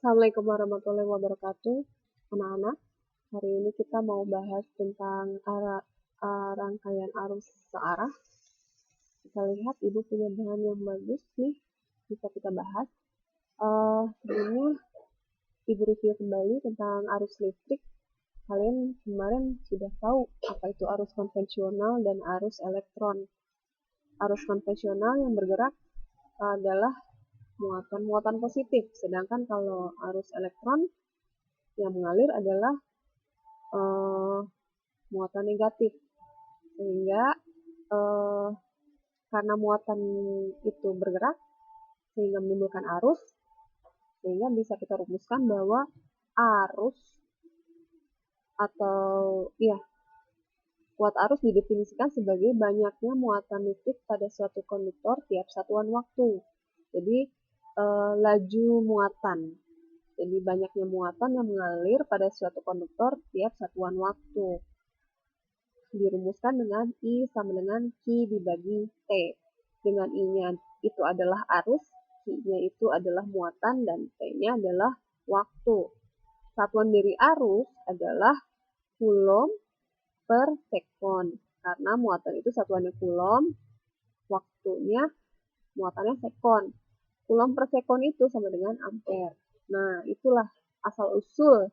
Assalamualaikum warahmatullahi wabarakatuh, anak-anak. Hari ini kita mau bahas tentang rangkaian arus searah. Kita lihat ibu punya bahan yang bagus nih, bisa kita bahas. Sebelumnya ibu review kembali tentang arus listrik. Kalian kemarin sudah tahu apa itu arus konvensional dan arus elektron. Arus konvensional yang bergerak adalah muatan positif, sedangkan kalau arus elektron yang mengalir adalah muatan negatif, sehingga karena muatan itu bergerak sehingga menimbulkan arus, sehingga bisa kita rumuskan bahwa arus atau kuat arus didefinisikan sebagai banyaknya muatan listrik pada suatu konduktor tiap satuan waktu. Jadi laju muatan. Jadi banyaknya muatan yang mengalir pada suatu konduktor tiap satuan waktu. Dirumuskan dengan I sama dengan Q dibagi T. Dengan I-nya itu adalah arus, Q-nya itu adalah muatan, dan T-nya adalah waktu. Satuan dari arus adalah Coulomb per sekon. Karena muatan itu satuannya Coulomb, waktunya muatannya sekon. Coulomb per sekon itu sama dengan ampere. Nah, itulah asal-usul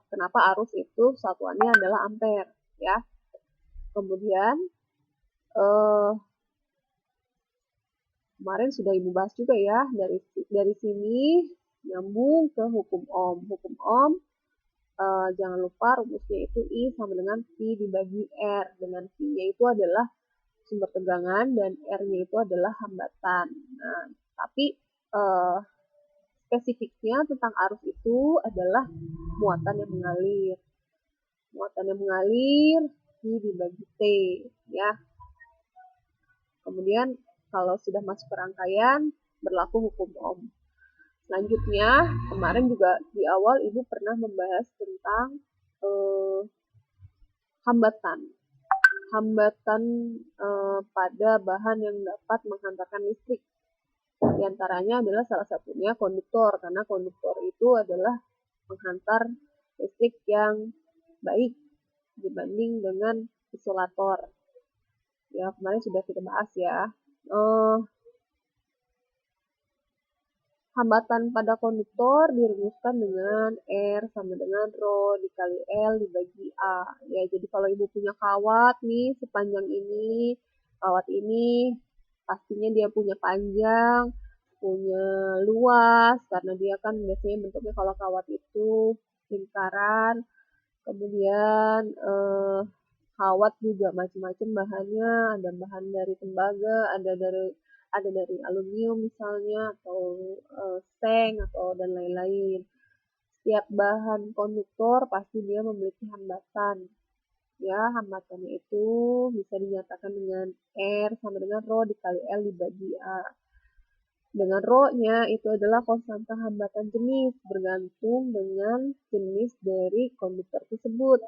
kenapa arus itu satuannya adalah ampere, ya. Kemudian kemarin sudah ibu bahas juga ya, dari sini nyambung ke hukum Ohm. Hukum Ohm jangan lupa rumusnya itu I sama dengan P dibagi R, dengan P-nya itu adalah sumber tegangan dan R-nya itu adalah hambatan. Nah, tapi spesifiknya tentang arus itu adalah muatan yang mengalir. Muatan yang mengalir I dibagi T, ya. Kemudian kalau sudah masuk ke rangkaian, berlaku hukum Ohm. Selanjutnya, kemarin juga di awal ibu pernah membahas tentang hambatan. Hambatan pada bahan yang dapat menghantarkan listrik. Di antaranya adalah salah satunya konduktor, karena konduktor itu adalah menghantar listrik yang baik dibanding dengan isolator. Ya, kemarin sudah kita bahas ya. Hambatan pada konduktor dirumuskan dengan R sama dengan Rho dikali L dibagi A. Ya, jadi kalau ibu punya kawat nih sepanjang ini, kawat ini pastinya dia punya panjang, punya luas, karena dia kan biasanya bentuknya kalau kawat itu lingkaran. Kemudian kawat juga macam-macam bahannya, ada bahan dari tembaga, ada dari aluminium misalnya, atau seng, atau dan lain-lain. Setiap bahan konduktor pasti dia memiliki hambatan. Ya, hambatannya itu bisa dinyatakan dengan R sama dengan Rho dikali L dibagi A. Dengan Rho-nya itu adalah konstanta hambatan jenis, bergantung dengan jenis dari konduktor tersebut.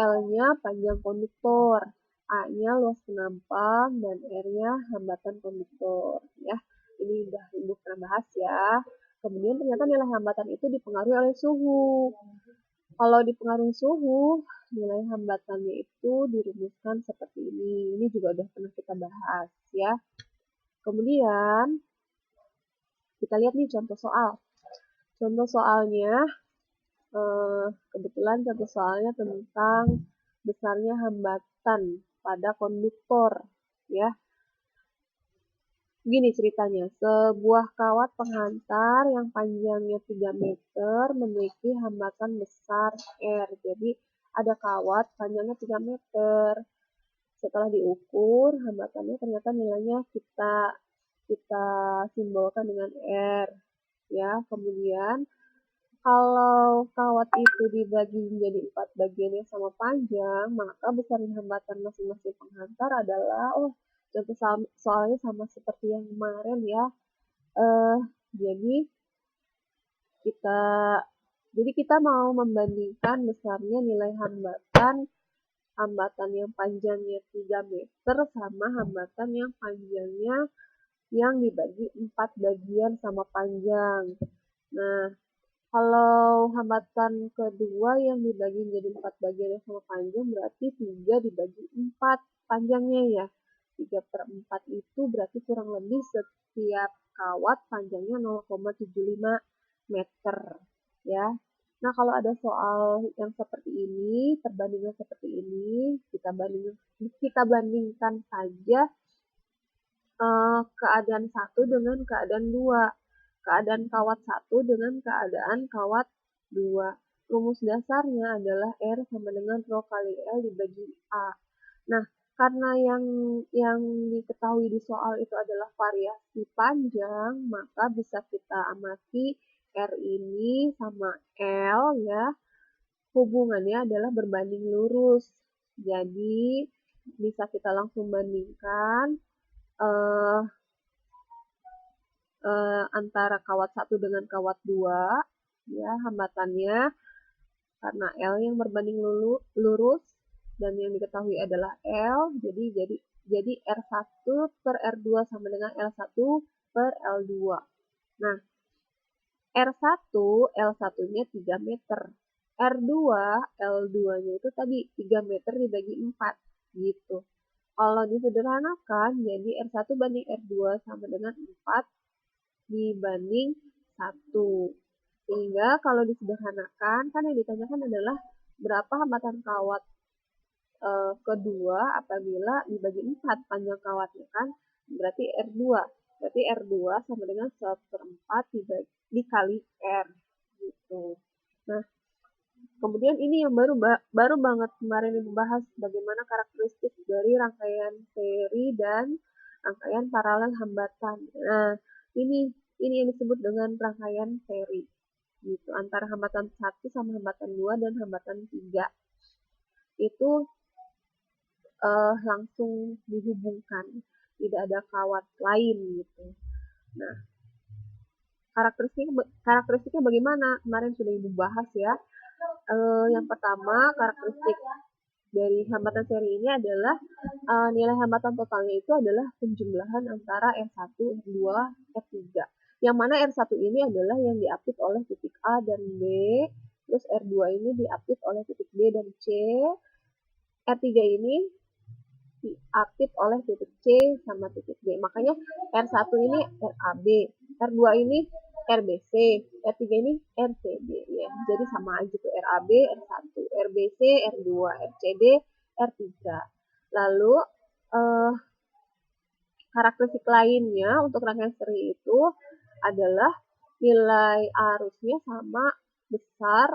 L-nya panjang konduktor, A-nya luas penampang, dan R-nya hambatan konduktor. Ya, ini udah ibu pernah bahas ya. Kemudian ternyata nilai hambatan itu dipengaruhi oleh suhu. Kalau dipengaruhi suhu, nilai hambatannya itu dirumuskan seperti ini. Ini juga udah pernah kita bahas ya. Kemudian kita lihat nih contoh soal. Contoh soalnya kebetulan contoh soalnya tentang besarnya hambatan pada konduktor, ya. Gini ceritanya, sebuah kawat penghantar yang panjangnya 3 meter memiliki hambatan besar R. Jadi ada kawat panjangnya 3 meter. Setelah diukur, hambatannya ternyata nilainya kita simbolkan dengan R, ya. Kemudian kalau kawat itu dibagi menjadi 4 bagian yang sama panjang, maka besar hambatan masing-masing penghantar adalah, contoh soalnya sama seperti yang kemarin ya. Jadi kita mau membandingkan besarnya nilai hambatan yang panjangnya 3 meter sama hambatan yang panjangnya yang dibagi 4 bagian sama panjang. Nah, kalau hambatan kedua yang dibagi menjadi 4 bagian yang sama panjang berarti 3 dibagi 4 panjangnya ya. 3/4 itu berarti kurang lebih setiap kawat panjangnya 0,75 meter ya. Nah, kalau ada soal yang seperti ini, perbandingan seperti ini, kita bandingkan saja keadaan satu dengan keadaan dua, keadaan kawat satu dengan keadaan kawat dua. Rumus dasarnya adalah R sama dengan rho kali L dibagi A. Nah, karena yang diketahui di soal itu adalah variasi panjang, maka bisa kita amati R ini sama L ya, hubungannya adalah berbanding lurus. Jadi, bisa kita langsung bandingkan eh, antara kawat satu dengan kawat dua, ya hambatannya karena L yang berbanding lurus dan yang diketahui adalah L, jadi R1 per R2 sama dengan L1 per L2. Nah, R1, L1-nya 3 meter. R2, L2-nya itu tadi 3 meter dibagi 4, gitu. Kalau disederhanakan, jadi R1 banding R2 sama dengan 4 dibanding 1. Sehingga kalau disederhanakan, kan yang ditanyakan adalah berapa hambatan kawat kedua apabila dibagi 4 panjang kawatnya kan, berarti R2. Berarti R2 sama dengan 1/4 dikali R. Gitu. Nah, kemudian ini yang baru banget kemarin dibahas bagaimana karakteristik dari rangkaian seri dan rangkaian paralel hambatan. Nah, ini yang disebut dengan rangkaian seri. Gitu, antara hambatan 1 sama hambatan 2 dan hambatan 3. Itu langsung dihubungkan, tidak ada kawat lain gitu. Nah, karakteristiknya bagaimana? Kemarin sudah Ibu bahas ya. Yang pertama, karakteristik dari hambatan seri ini adalah nilai hambatan totalnya itu adalah penjumlahan antara R1, R2, R3. Yang mana R1 ini adalah yang diapit oleh titik A dan B, terus R2 ini diapit oleh titik B dan C, R3 ini diapit oleh titik C sama titik D. Makanya R1 ini RAB, R2 ini RBC, R3 ini RCD ya. Jadi sama aja tuh RAB, R1, RBC, R2, RCD, R3. Lalu karakteristik lainnya untuk rangkaian seri itu adalah nilai arusnya sama besar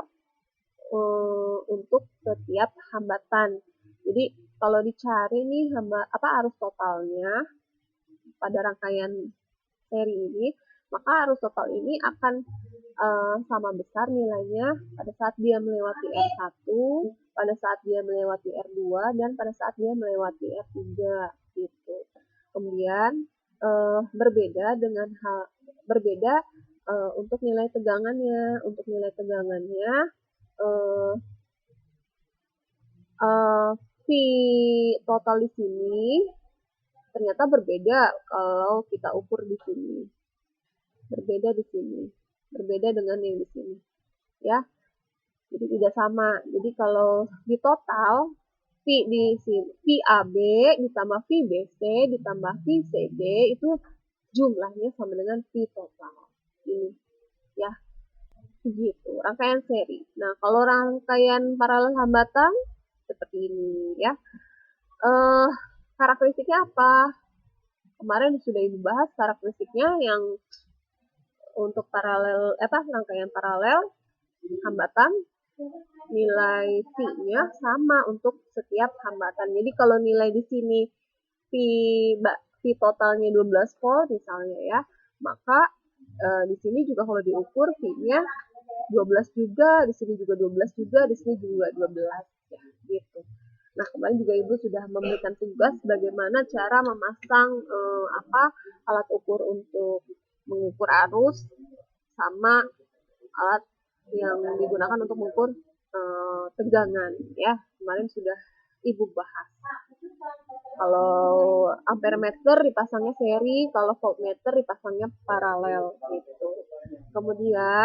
untuk setiap hambatan. Jadi kalau dicari nih arus totalnya pada rangkaian seri ini, maka arus total ini akan sama besar nilainya pada saat dia melewati R1, pada saat dia melewati R2, dan pada saat dia melewati R3 gitu. Kemudian berbeda untuk nilai tegangannya. Untuk nilai tegangannya V total di sini ternyata berbeda kalau kita ukur di sini. Berbeda di sini. Berbeda dengan yang di sini. Ya. Jadi tidak sama. Jadi kalau di total V di sini, VAB ditambah VBC ditambah VCD itu jumlahnya sama dengan V total. Ini ya. Begitu, rangkaian seri. Nah, kalau rangkaian paralel hambatan seperti ini ya. Karakteristiknya apa? Kemarin sudah Ibu bahas karakteristiknya yang untuk rangkaian paralel hambatan nilai V-nya sama untuk setiap hambatan. Jadi kalau nilai di sini V totalnya 12 volt misalnya ya, maka di sini juga kalau diukur V-nya 12 juga, di sini juga 12 juga, di sini juga 12 ya, gitu. Nah, kemarin juga Ibu sudah memberikan tugas bagaimana cara memasang alat ukur untuk mengukur arus sama alat yang digunakan untuk mengukur tegangan ya. Kemarin sudah Ibu bahas. Kalau ampermeter dipasangnya seri, kalau voltmeter dipasangnya paralel gitu. Kemudian